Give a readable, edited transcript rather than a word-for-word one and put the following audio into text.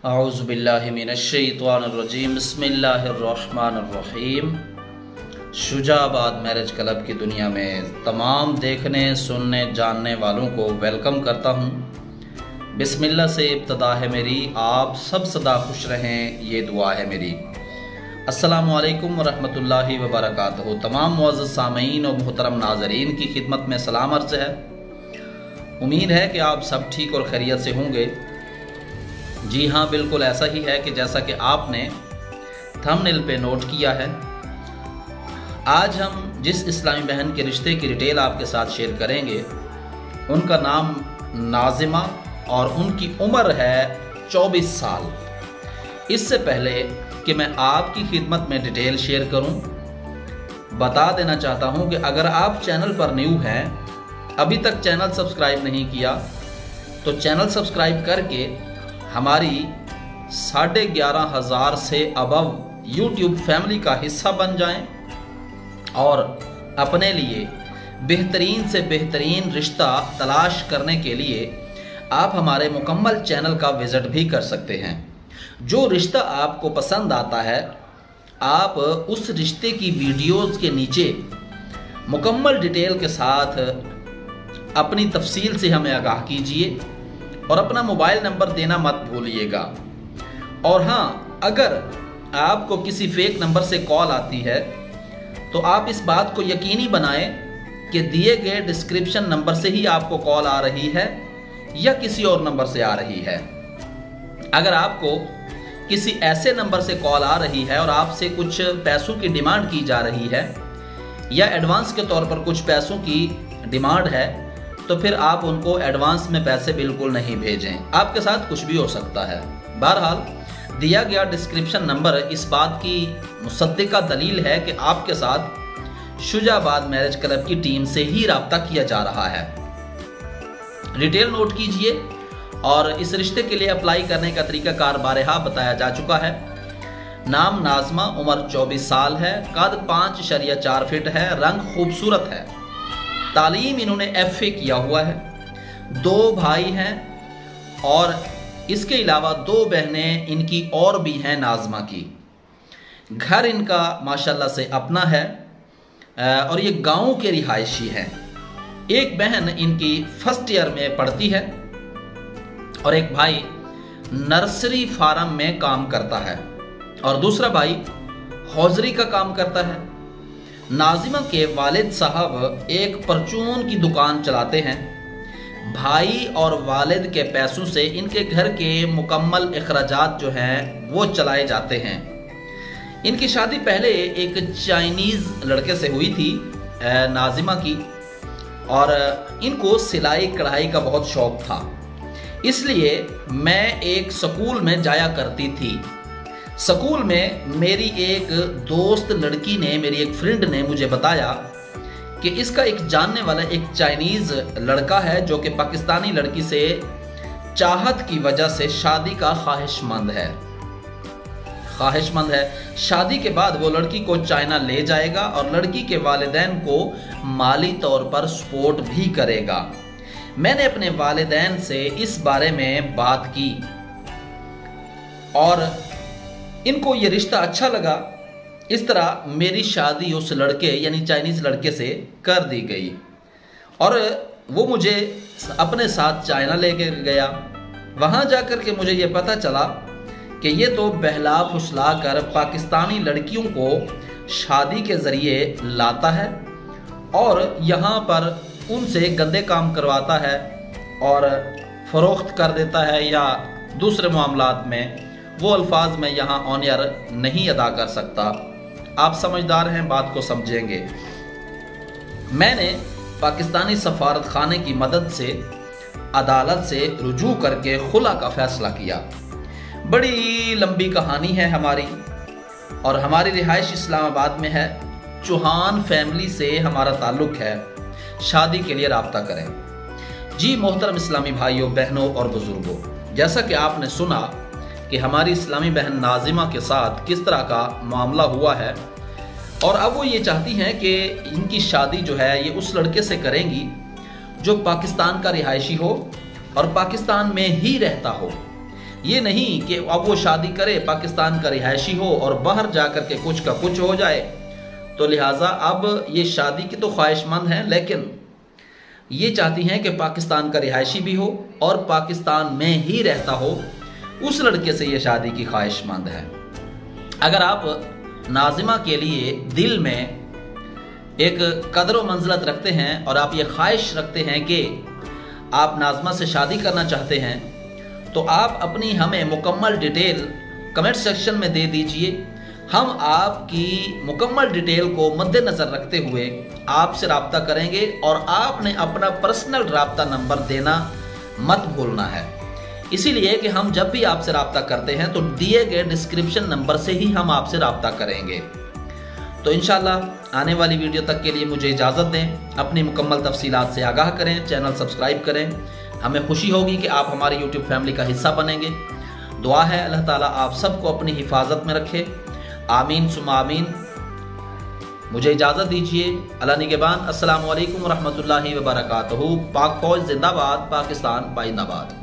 औज़ुबिल्लाहि मिनश्शैतानिर्रजीम बिस्मिल्लाहिर्रहमानिर्रहीम। Shujabad marriage club की दुनिया में तमाम देखने सुनने जानने वालों को वेलकम करता हूँ। बिस्मिल्लाह से इब्तदा है मेरी, आप सब सदा खुश रहें, ये दुआ है मेरी। अस्सलामु अलैकुम वरहमतुल्लाहि वबरकातुहू। तमाम मुअज़्ज़ज़ सामीन और मोहतरम नाज़रीन की खिदमत में सलाम अर्ज़ है। उम्मीद है कि आप सब ठीक और खैरियत से होंगे। जी हाँ, बिल्कुल ऐसा ही है कि जैसा कि आपने थंबनेल पे नोट किया है। आज हम जिस इस्लामी बहन के रिश्ते की डिटेल आपके साथ शेयर करेंगे, उनका नाम नाज़िमा और उनकी उम्र है 24 साल। इससे पहले कि मैं आपकी खिदमत में डिटेल शेयर करूं, बता देना चाहता हूं कि अगर आप चैनल पर न्यू हैं, अभी तक चैनल सब्सक्राइब नहीं किया, तो चैनल सब्सक्राइब करके हमारी 11,500 से अबव यूट्यूब फैमिली का हिस्सा बन जाएं और अपने लिए बेहतरीन से बेहतरीन रिश्ता तलाश करने के लिए आप हमारे मुकम्मल चैनल का विज़िट भी कर सकते हैं। जो रिश्ता आपको पसंद आता है, आप उस रिश्ते की वीडियोस के नीचे मुकम्मल डिटेल के साथ अपनी तफसील से हमें आगाह कीजिए और अपना मोबाइल नंबर देना मत भूलिएगा। और हाँ, अगर आपको किसी फेक नंबर से कॉल आती है तो आप इस बात को यकीनी बनाएं कि दिए गए डिस्क्रिप्शन नंबर से ही आपको कॉल आ रही है या किसी और नंबर से आ रही है। अगर आपको किसी ऐसे नंबर से कॉल आ रही है और आपसे कुछ पैसों की डिमांड की जा रही है या एडवांस के तौर पर कुछ पैसों की डिमांड है, तो फिर आप उनको एडवांस में पैसे बिल्कुल नहीं भेजें। आपके साथ कुछ भी हो सकता है। बहरहाल, दिया गया डिस्क्रिप्शन नंबर इस बात की मुसद्दिका दलील है कि आपके साथ शुजाबाद मैरिज क्लब की टीम से ही राब्ता किया जा रहा है। डिटेल नोट कीजिए और इस रिश्ते के लिए अप्लाई करने का तरीकाकार बारहा बताया जा चुका है। नाम नाज़िमा, उम्र 24 साल है, कद 5.4 फीट है, रंग खूबसूरत है, तालीम इन्होंने FA किया हुआ है, 2 भाई हैं और इसके अलावा 2 बहनें इनकी और भी हैं नाज़िमा की। घर इनका माशाल्लाह से अपना है और ये गांव के रिहायशी हैं। एक बहन इनकी फर्स्ट ईयर में पढ़ती है और एक भाई नर्सरी फार्म में काम करता है और दूसरा भाई हौजरी का काम करता है। नाज़िमा के वालिद साहब एक परचून की दुकान चलाते हैं। भाई और वालिद के पैसों से इनके घर के मुकम्मल अखराजात जो हैं वो चलाए जाते हैं। इनकी शादी पहले एक चाइनीज़ लड़के से हुई थी नाज़िमा की, और इनको सिलाई कढ़ाई का बहुत शौक था, इसलिए मैं एक स्कूल में जाया करती थी। स्कूल में मेरी एक दोस्त लड़की ने, मेरी एक फ्रेंड ने मुझे बताया कि इसका एक जानने वाला एक चाइनीज़ लड़का है जो कि पाकिस्तानी लड़की से चाहत की वजह से शादी का ख्वाहिशमंद है। शादी के बाद वो लड़की को चाइना ले जाएगा और लड़की के वालिदैन को माली तौर पर सपोर्ट भी करेगा। मैंने अपने वालिदैन से इस बारे में बात की और इनको ये रिश्ता अच्छा लगा। इस तरह मेरी शादी उस लड़के यानी चाइनीज़ लड़के से कर दी गई और वो मुझे अपने साथ चाइना लेके गया। वहाँ जाकर के मुझे ये पता चला कि ये तो बहला फुसला कर पाकिस्तानी लड़कियों को शादी के ज़रिए लाता है और यहाँ पर उनसे गंदे काम करवाता है और फ़रोख्त कर देता है या दूसरे मामलात में। वो अल्फाज मैं यहाँ ऑन एयर नहीं अदा कर सकता, आप समझदार हैं, बात को समझेंगे। मैंने पाकिस्तानी सफारत खाने की मदद से अदालत से रुजू करके खुला का फैसला किया। बड़ी लंबी कहानी है हमारी, और हमारी रिहाइश इस्लामाबाद में है। चौहान फैमिली से हमारा ताल्लुक़ है। शादी के लिए राब्ता करें। जी मोहतरम इस्लामी भाइयों, बहनों और बुजुर्गों, जैसा कि आपने सुना कि हमारी इस्लामी बहन नाज़िमा के साथ किस तरह का मामला हुआ है, और अब वो ये चाहती हैं कि इनकी शादी जो है ये उस लड़के से करेंगी जो पाकिस्तान का रिहायशी हो और पाकिस्तान में ही रहता हो। ये नहीं कि अब वो शादी करे, पाकिस्तान का रिहायशी हो और बाहर जाकर के कुछ का कुछ हो जाए। तो लिहाजा अब ये शादी की तो ख्वाहिशमंद हैं, लेकिन ये चाहती हैं कि पाकिस्तान का रिहायशी भी हो और पाकिस्तान में ही रहता हो, उस लड़के से ये शादी की ख्वाहिशमंद है। अगर आप नाज़िमा के लिए दिल में एक कदर व मंज़िलत रखते हैं और आप ये ख्वाहिश रखते हैं कि आप नाज़िमा से शादी करना चाहते हैं, तो आप अपनी हमें मुकम्मल डिटेल कमेंट सेक्शन में दे दीजिए। हम आपकी मुकम्मल डिटेल को मद्देनज़र रखते हुए आपसे रब्ता करेंगे और आपने अपना पर्सनल रब्ता नंबर देना मत भूलना है। इसीलिए कि हम जब भी आपसे रब्ता करते हैं तो दिए गए डिस्क्रिप्शन नंबर से ही हम आपसे रब्ता करेंगे। तो इंशाल्लाह आने वाली वीडियो तक के लिए मुझे इजाज़त दें। अपनी मुकम्मल तफसीलात से आगाह करें, चैनल सब्सक्राइब करें। हमें खुशी होगी कि आप हमारे यूट्यूब फैमिली का हिस्सा बनेंगे। दुआ है अल्लाह ताला आप सबको अपनी हिफाजत में रखे। आमीन सुम्मा आमीन। मुझे इजाज़त दीजिए। अल्लाह निगहबान। अस्सलामु अलैकुम रहमतुल्लाहि व बरकातहू। पाक फौज जिंदाबाद, पाकिस्तान पाइंदाबाद।